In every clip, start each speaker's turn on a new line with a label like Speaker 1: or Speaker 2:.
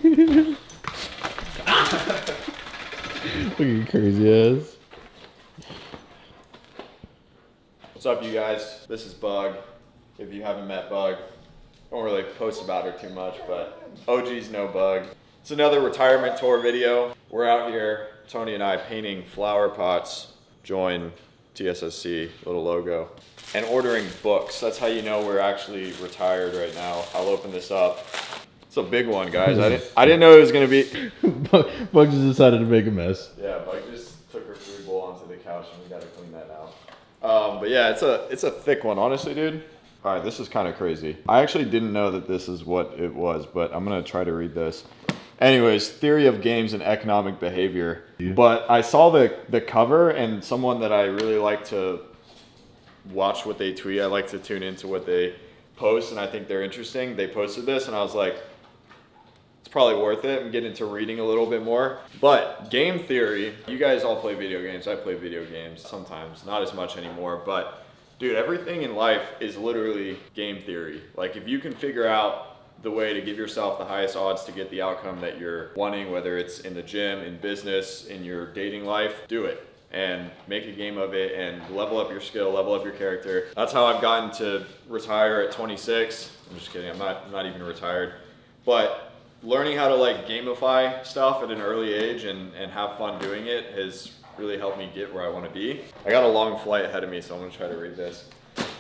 Speaker 1: Look at your crazy ass.
Speaker 2: What's up, you guys? This is Bug. If you haven't met Bug, don't really post about her too much, but OG's know Bug. It's another retirement tour video. We're out here, Tony and I, painting flower pots. Join TSSC, little logo. And ordering books. That's how you know we're actually retired right now. I'll open this up. It's a big one, guys. I didn't know it was gonna be.
Speaker 1: Bug just decided to make a mess.
Speaker 2: Yeah, Bug just took her food bowl onto the couch, and we gotta clean that now. But yeah, it's a thick one, honestly, dude. All right, this is kind of crazy. I actually didn't know that this is what it was, but I'm gonna try to read this. Anyways, theory of games and economic behavior. Yeah. But I saw the cover, and someone that I really like to watch what they tweet. I like to tune into what they post, and I think they're interesting. They posted this, and I was like, it's probably worth it. I'm getting into reading a little bit more. But game theory, you guys all play video games. I play video games sometimes, not as much anymore. But dude, everything in life is literally game theory. Like if you can figure out the way to give yourself the highest odds to get the outcome that you're wanting, whether it's in the gym, in business, in your dating life, do it. And make a game of it and level up your skill, level up your character. That's how I've gotten to retire at 26. I'm just kidding, I'm not even retired. But learning how to like gamify stuff at an early age and have fun doing it has really helped me get where I want to be. I got a long flight ahead of me, so I'm gonna try to read this.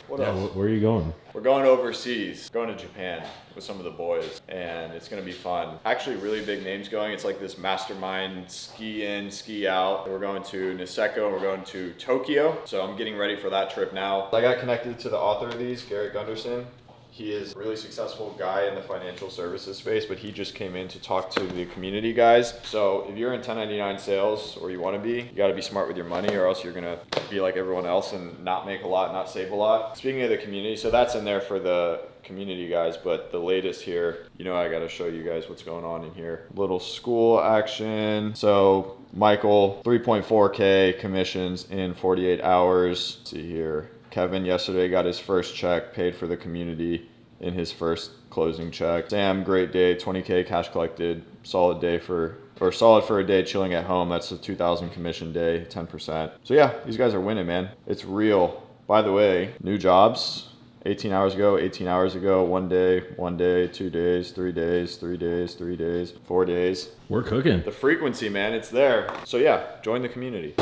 Speaker 2: What else?
Speaker 1: Where are you going?
Speaker 2: We're going overseas, going to Japan with some of the boys, and it's gonna be fun. Actually, really big names going. It's like this mastermind ski in, ski out. We're going to Niseko, and we're going to Tokyo. So I'm getting ready for that trip now. I got connected to the author of these, Garrett Gunderson. He is a really successful guy in the financial services space, but he just came in to talk to the community guys. So if you're in 1099 sales, or you want to be, you got to be smart with your money, or else you're going to be like everyone else and not make a lot, not save a lot. Speaking of the community, so that's in there for the community guys, but the latest here, you know, I got to show you guys what's going on in here. Little school action. So Michael, 3.4K commissions in 48 hours. Let's see here. Kevin yesterday got his first check, paid for the community in his first closing check. Sam, great day, 20K cash collected, solid for a day chilling at home. That's a 2,000 commission day, 10%. So yeah, these guys are winning, man. It's real. By the way, new jobs, 18 hours ago, 1 day, 2 days, 3 days, 3 days, 3 days, 4 days.
Speaker 1: We're cooking.
Speaker 2: The frequency, man, it's there. So yeah, join the community.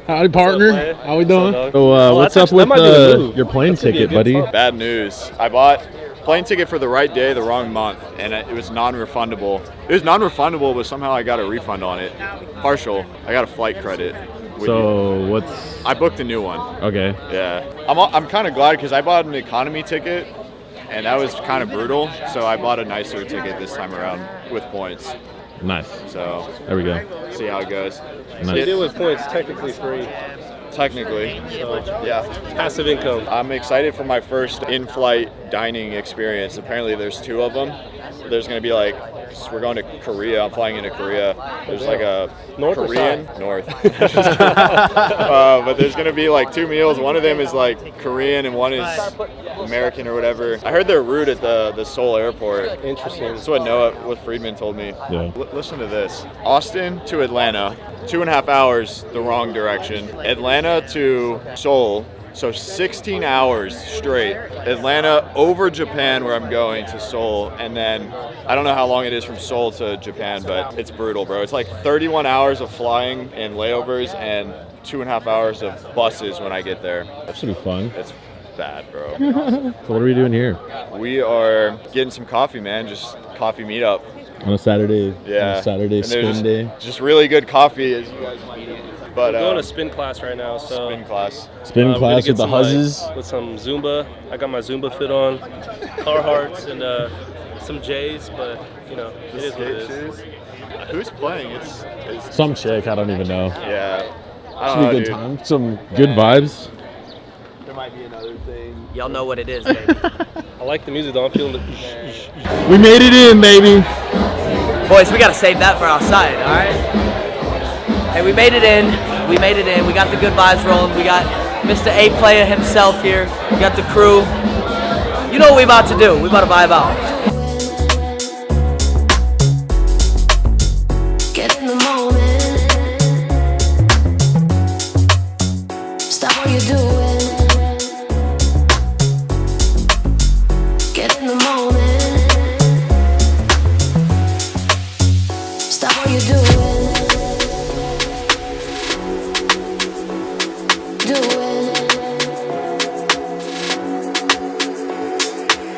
Speaker 1: Howdy, partner. How we doing? So, what's up with your plane ticket, buddy?
Speaker 2: Bad news. I bought plane ticket for the right day, the wrong month, and it was non-refundable. It was non-refundable, but somehow I got a refund on it. Partial. I got a flight credit.
Speaker 1: So
Speaker 2: I booked a new one.
Speaker 1: Okay.
Speaker 2: Yeah. I'm kind of glad because I bought an economy ticket, and that was kind of brutal. So I bought a nicer ticket this time around with points.
Speaker 1: Nice.
Speaker 2: So
Speaker 1: there we go.
Speaker 2: See how it goes.
Speaker 3: Nice. It with points, technically free.
Speaker 2: Technically,
Speaker 3: so,
Speaker 2: yeah.
Speaker 3: Passive income.
Speaker 2: I'm excited for my first in-flight dining experience. Apparently there's 2 of them. There's going to be like, we're going to Korea. I'm flying into Korea. There's like a
Speaker 3: North
Speaker 2: Korean, North. But there's going to be like 2 meals. One of them is like Korean and one is American or whatever. I heard they're rude at the Seoul airport.
Speaker 3: Interesting.
Speaker 2: That's what Friedman told me.
Speaker 1: Yeah.
Speaker 2: Listen to this. Austin to Atlanta, 2.5 hours the wrong direction. Atlanta to Seoul, so 16 hours straight. Atlanta over Japan, where I'm going, to Seoul, and then I don't know how long it is from Seoul to Japan, but it's brutal, bro. It's like 31 hours of flying and layovers and 2.5 hours of buses when I get there.
Speaker 1: That should be fun.
Speaker 2: It's bad, bro.
Speaker 1: So what are we doing here?
Speaker 2: We are getting some coffee, man. Just coffee meetup.
Speaker 1: On a Saturday.
Speaker 2: Yeah.
Speaker 1: On a Saturday spin day.
Speaker 2: Just really good coffee, as you guys might know. But
Speaker 3: I'm going to spin class right now. So
Speaker 2: spin class.
Speaker 1: Spin class with the huzzes.
Speaker 3: With some Zumba. I got my Zumba fit on. Carhartts and some J's, but you know, it is what it is.
Speaker 2: Who's playing? It's
Speaker 1: some chick. I don't even know.
Speaker 2: Yeah.
Speaker 1: Should be a good time. Some good vibes.
Speaker 2: There might be another thing.
Speaker 4: Y'all know what it is, baby.
Speaker 3: I like the music though. I'm feeling it.
Speaker 1: We made it in, baby.
Speaker 4: Boys, we gotta save that for outside, all right? Hey, we made it in. We made it in. We got the good vibes rolling. We got Mr. A Player himself here. We got the crew. You know what we about to do. We about to vibe out.
Speaker 5: Get in the moment. Stop what you're doing. Get in the moment. Stop what you're doing. Do it.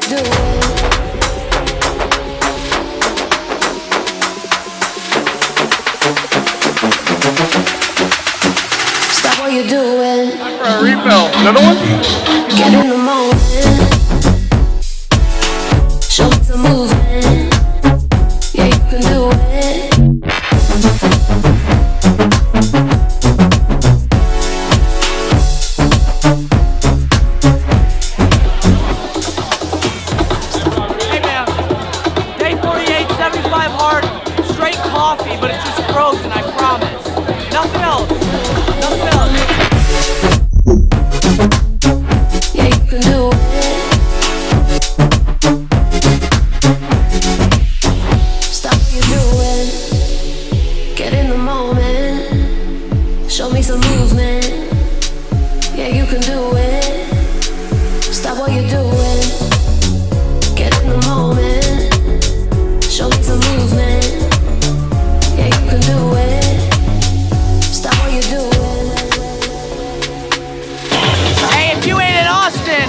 Speaker 5: Do it. Stop what you're doing.
Speaker 1: Time for a refill. Another one?
Speaker 5: Get in the moment. Show me some movement. Yeah, you can do it.
Speaker 4: Hey man, day 48, 75 hard, straight coffee, but it's just frozen, I promise. Nothing else. Nothing else.
Speaker 5: Yeah, you can do it. Stop what you're doing. Get in the moment. Show me some movement. Yeah, you can do it. Stop what you're doing. Get in the moment. Show me some movement. Yeah, you can do it. Stop what you're doing.
Speaker 4: Hey, if you ain't in Austin,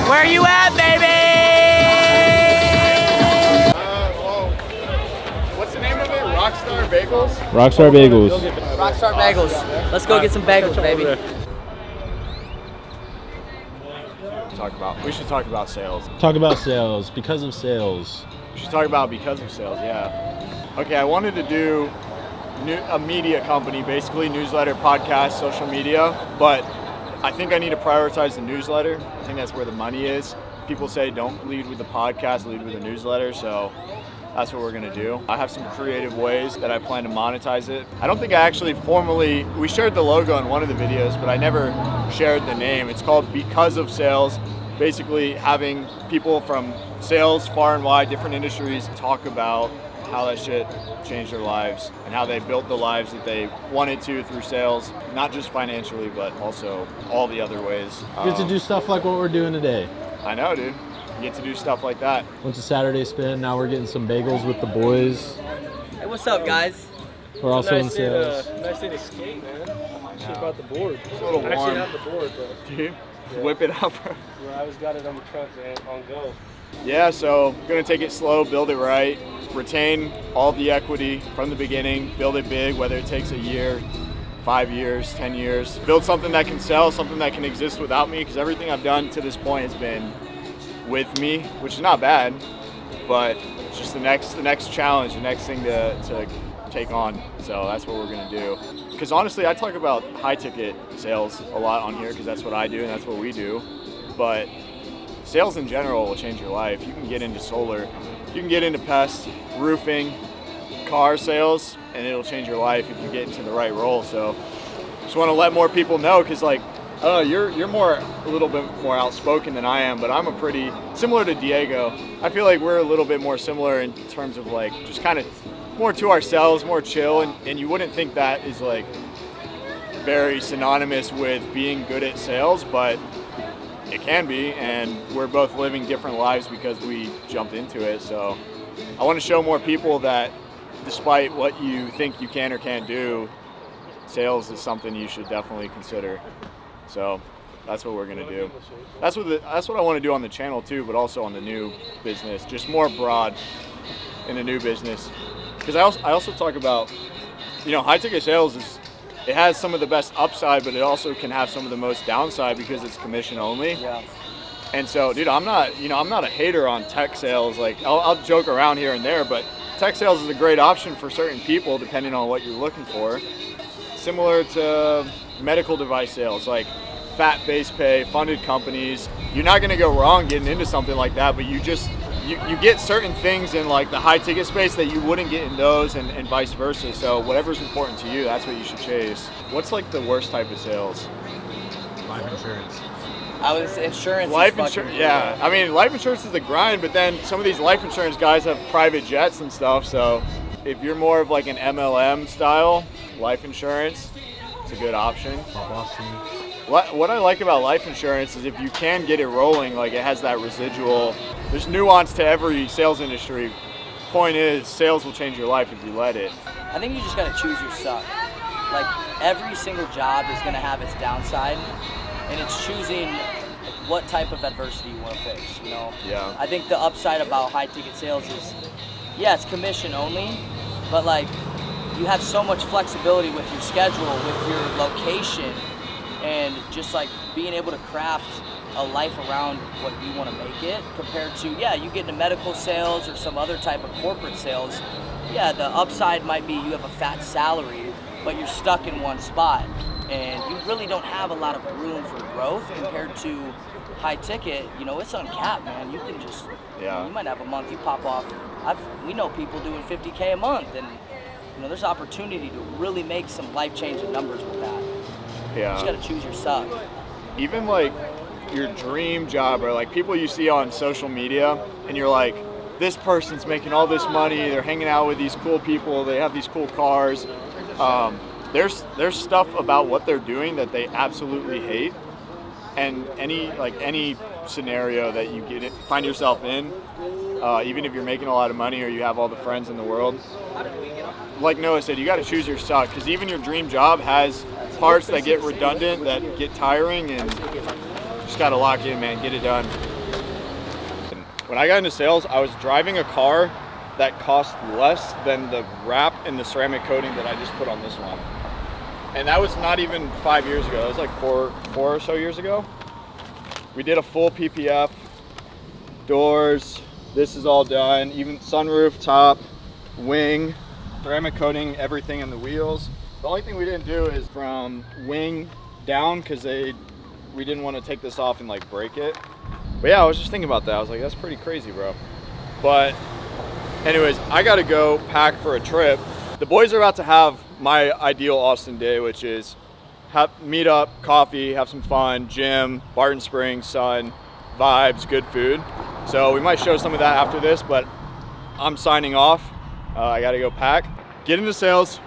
Speaker 4: where you at, baby?
Speaker 2: What's the name of it? Rockstar Bagels?
Speaker 1: Rockstar Bagels.
Speaker 4: Rockstar Bagels. Let's go get some bagels, baby.
Speaker 2: We should talk about sales.
Speaker 1: Talk about sales. Because of sales.
Speaker 2: We should talk about because of sales, yeah. Okay, I wanted to do a media company, basically newsletter, podcast, social media, but I think I need to prioritize the newsletter. I think that's where the money is. People say don't lead with the podcast, lead with the newsletter, so that's what we're gonna do. I have some creative ways that I plan to monetize it. I don't think I actually formally, we shared the logo in one of the videos, but I never shared the name. It's called Because of Sales. Basically having people from sales far and wide, different industries, talk about how that shit changed their lives and how they built the lives that they wanted to through sales, not just financially, but also all the other ways.
Speaker 1: Get to do stuff like what we're doing today.
Speaker 2: I know, dude. You get to do stuff like that.
Speaker 1: Went to Saturday spin. Now we're getting some bagels with the boys.
Speaker 4: Hey, what's up, guys?
Speaker 1: We're also in sales.
Speaker 3: Nice day to skate, man. Should have brought the board.
Speaker 2: It's a little
Speaker 3: I actually
Speaker 2: warm.
Speaker 3: have the board, but
Speaker 2: Dude, whip it up.
Speaker 3: I always got it on the truck, man, on go.
Speaker 2: Yeah, so gonna take it slow, build it right, retain all the equity from the beginning, build it big, whether it takes a year, 5 years, 10 years. Build something that can sell, something that can exist without me, because everything I've done to this point has been with me, which is not bad, but it's just the next challenge, the next thing to take on. So that's what we're gonna do. Because honestly, I talk about high ticket sales a lot on here because that's what I do and that's what we do. But sales in general will change your life. You can get into solar, you can get into pest, roofing, car sales, and it'll change your life if you get into the right role. So just want to let more people know, because like, I don't know, you're a little bit more outspoken than I am, but I'm a pretty similar to Diego. I feel like we're a little bit more similar in terms of like just kind of more to ourselves, more chill, and you wouldn't think that is like very synonymous with being good at sales, but it can be, and we're both living different lives because we jumped into it. So I want to show more people that despite what you think you can or can't do, sales is something you should definitely consider. So that's what we're gonna do. That's what I want to do on the channel too, but also on the new business, just more broad in the new business. Because I also talk about, you know, high ticket sales it has some of the best upside, but it also can have some of the most downside because it's commission only.
Speaker 4: Yeah.
Speaker 2: And so, dude, I'm not a hater on tech sales. Like, I'll joke around here and there, but tech sales is a great option for certain people depending on what you're looking for. Similar to medical device sales, like fat base pay, funded companies. You're not gonna go wrong getting into something like that, but you get certain things in like the high ticket space that you wouldn't get in those, and vice versa. So whatever's important to you, that's what you should chase. What's like the worst type of sales?
Speaker 1: Life insurance.
Speaker 4: Insurance.
Speaker 6: Life insurance, yeah. I mean, life insurance is a grind, but then some of these life insurance guys have private jets and stuff. So if you're more of like an MLM style life insurance, it's a good option. What I like about life insurance is if you can get it rolling, like it has that residual. There's nuance to every sales industry. Point is, sales will change your life if you let it.
Speaker 4: I think you just gotta choose your suck. Like every single job is gonna have its downside, and it's choosing what type of adversity you want to face. You know.
Speaker 6: Yeah.
Speaker 4: I think the upside about high ticket sales is, yeah, it's commission only, but like you have so much flexibility with your schedule, with your location, and just like being able to craft a life around what you want to make it, compared to, yeah, you get into medical sales or some other type of corporate sales. Yeah, the upside might be you have a fat salary, but you're stuck in one spot, and you really don't have a lot of room for growth compared to high ticket. You know, it's uncapped, man. You can just,
Speaker 6: yeah.
Speaker 4: You might have a month you pop off. We know people doing 50K a month, and you know, there's opportunity to really make some life-changing numbers with that.
Speaker 6: Yeah.
Speaker 4: You just gotta choose your suck.
Speaker 6: Even like your dream job, or like people you see on social media, and you're like, this person's making all this money, they're hanging out with these cool people, they have these cool cars. There's stuff about what they're doing that they absolutely hate, and any scenario that you find yourself in, even if you're making a lot of money or you have all the friends in the world, like Noah said, you got to choose your suck, because even your dream job has parts that get redundant, that get tiring, and you just got to lock in, man, get it done. When I got into sales, I was driving a car that cost less than the wrap and the ceramic coating that I just put on this one. And that was not even 5 years ago. It was like four or so years ago. We did a full PPF, doors, this is all done, even sunroof, top, wing, ceramic coating, everything in the wheels. The only thing we didn't do is from wing down, because we didn't want to take this off and like break it. But yeah, I was just thinking about that. I was like, that's pretty crazy, bro. But anyways, I gotta go pack for a trip. The boys are about to have my ideal Austin day, which is meet up, coffee, have some fun, gym, Barton Springs, sun, vibes, good food. So we might show some of that after this, but I'm signing off. I gotta go pack. Get into sales,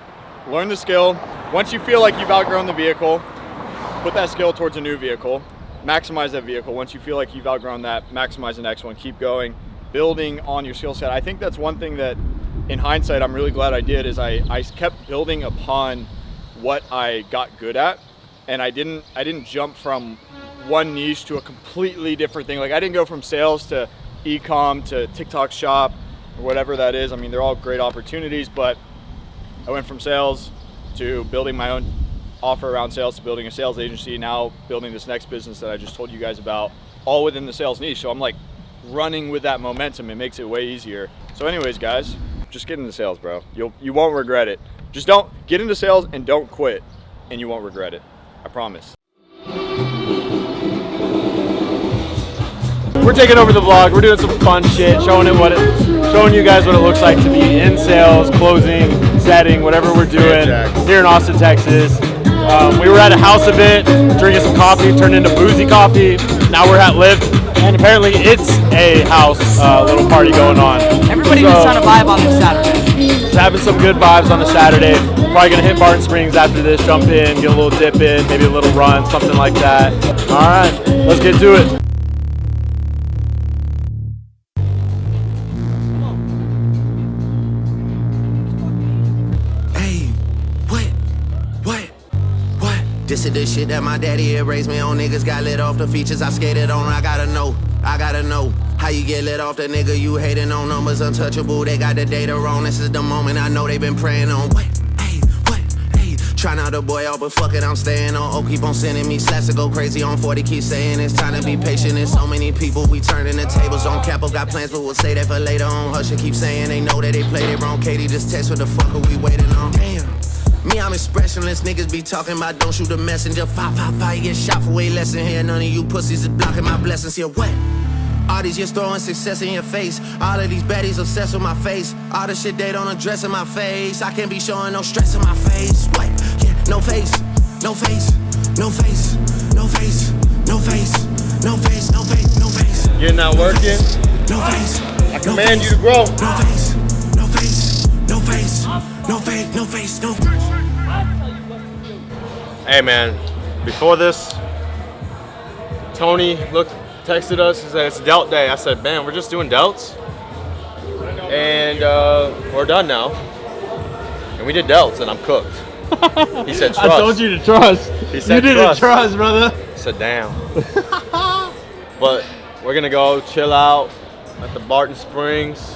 Speaker 6: learn the skill. Once you feel like you've outgrown the vehicle, put that skill towards a new vehicle. Maximize that vehicle. Once you feel like you've outgrown that, maximize the next one. Keep going, building on your skill set. I think that's one thing that, in hindsight, I'm really glad I did, is I kept building upon what I got good at, and I didn't jump from one niche to a completely different thing. Like, I didn't go from sales to e-com to TikTok shop or whatever that is. I mean, they're all great opportunities, but I went from sales to building my own offer around sales to building a sales agency, now building this next business that I just told you guys about, all within the sales niche. So I'm like running with that momentum. It makes it way easier. So anyways, guys, just get into sales, bro. You won't regret it. Just don't get into sales and don't quit, and you won't regret it. I promise.
Speaker 1: We're taking over the vlog. We're doing some fun shit, showing you guys what it looks like to be in sales, closing, setting, whatever we're doing here in Austin, Texas. We were at a house event, drinking some coffee, turned into boozy coffee. Now we're at Lyft, and apparently it's a house little party going on.
Speaker 4: Everybody was trying to vibe on this Saturday.
Speaker 1: Just having some good vibes on a Saturday. Probably gonna hit Barton Springs after this, jump in, get a little dip in, maybe a little run, something like that. All right, let's get to it.
Speaker 7: This is the shit that my daddy had raised me on. Niggas got lit off the features I skated on. I gotta know how you get lit off the nigga you hating on. Numbers untouchable, they got the data wrong. This is the moment I know they been praying on. Try not to boy out, but fuck it, I'm staying on. Oh, keep on sending me slaps to go crazy on 40. Keep saying it's time to be patient. There's so many people, we turning the tables on. Capo got plans, but we'll say that for later on. Hush and keep saying they know that they played it wrong. Katie just text, what the fuck are we waiting on? Damn. Me, I'm expressionless, niggas be talking about don't shoot the messenger. 555, get shot for way less than here. None of you pussies is blocking my blessings here. What? All these years throwing success in your face. All of these baddies obsessed with my face. All the shit they don't address in my face. I can't be showing no stress in my face. What? Yeah, no face, no face, no face, no face, no face.
Speaker 1: getting that work in. I command you to grow. Hey man, before this, Tony texted us and said it's delt day. I said, man, we're just doing delts. And we're done now. And we did delts and I'm cooked. He said trust.
Speaker 8: I told you to trust.
Speaker 1: He said
Speaker 8: you didn't trust, brother.
Speaker 1: I said damn. But we're gonna go chill out at the Barton Springs.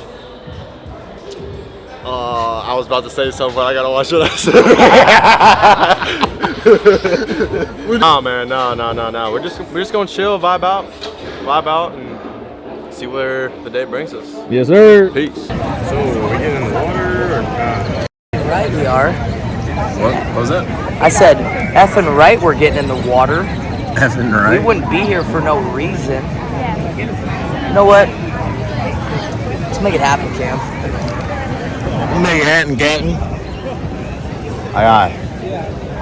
Speaker 1: I was about to say something, but I gotta watch what I said. Nah, man, no. We're just gonna chill, vibe out, and see where the day brings us.
Speaker 8: Yes, sir.
Speaker 1: Peace.
Speaker 2: So, are we getting in the water or not?
Speaker 4: Right, we are.
Speaker 2: What was that?
Speaker 4: I said, effing right, we're getting in the water.
Speaker 2: Effing right.
Speaker 4: We wouldn't be here for no reason. You know what? Let's make it happen, Cam.
Speaker 2: Make it happen, Captain. Aye.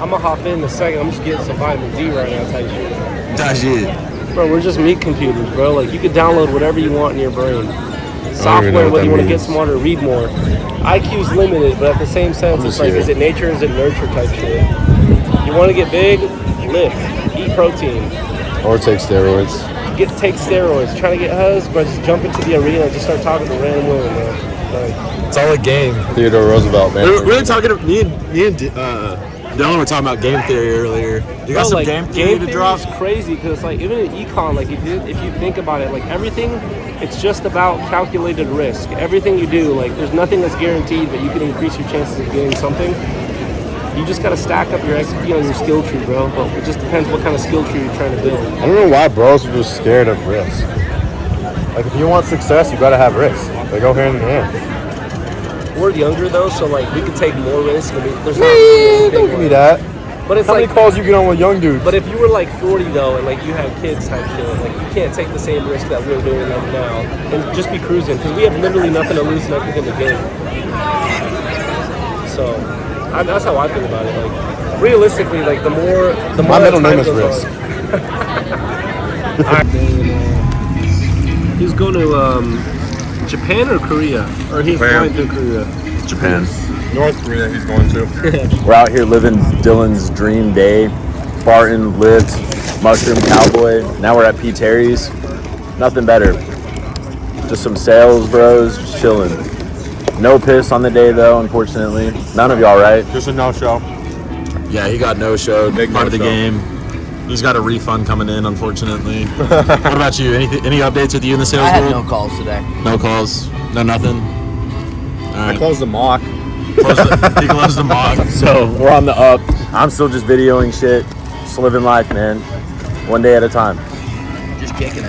Speaker 3: I'm gonna hop in a second. I'm just getting some vitamin D right now type shit.
Speaker 2: That shit.
Speaker 3: Bro, we're just meat computers, bro. Like, you can download whatever you want in your brain. Software, whether you want to get smarter or read more. IQ's limited, but at the same sense, it's like, is it nature, is it nurture type shit? You want to get big? Lift. Eat protein.
Speaker 2: Or take steroids.
Speaker 3: Take steroids. Trying to get huzz, but just jump into the arena and just start talking to random women, bro. Like,
Speaker 2: It's all a game. Theodore Roosevelt, man.
Speaker 8: We were talking. Me and Dylan were talking about game theory earlier. You got some game theory to drop?
Speaker 3: Is crazy because like even in econ, like if you think about it, like everything, it's just about calculated risk. Everything you do, like there's nothing that's guaranteed, but you can increase your chances of getting something. You just gotta stack up your XP on your skill tree, bro. But it just depends what kind of skill tree you're trying to build.
Speaker 2: I don't know why bros are just scared of risk. Like, if you want success, you gotta have risk. They go hand in hand.
Speaker 3: We're younger though, so like we could take more risk. I mean, there's not
Speaker 2: Don't give me that.
Speaker 3: But it's
Speaker 2: How
Speaker 3: like
Speaker 2: many calls you get on with young dudes?
Speaker 3: But if you were like 40 though, and like you had kids type shit, like you can't take the same risk that we're doing right now and just be cruising because we have literally nothing to lose and everything to gain. So that's how I feel about it. Like realistically, like the more
Speaker 2: My middle name is Risk.
Speaker 3: He's going to Japan or Korea? Or he's flying through Korea?
Speaker 2: Japan.
Speaker 8: North Korea, he's going to.
Speaker 2: We're out here living Dylan's dream day. Barton, Lift, Mushroom Cowboy. Now we're at P. Terry's. Nothing better. Just some sales bros, just chilling. No piss on the day though, unfortunately. None of y'all, right?
Speaker 8: Just a no-show.
Speaker 2: Yeah, he got no-showed.
Speaker 8: Big
Speaker 2: part of the
Speaker 8: no-show.
Speaker 2: game. He's got a refund coming in, unfortunately. What about you? Any updates with you in the sales
Speaker 4: I had
Speaker 2: world?
Speaker 4: no calls today.
Speaker 2: No calls? No nothing? All right.
Speaker 8: Close the mock.
Speaker 2: He closed the mock. So we're on the up. I'm still just videoing shit. Just living life, man. One day at a time.
Speaker 4: Just kicking it.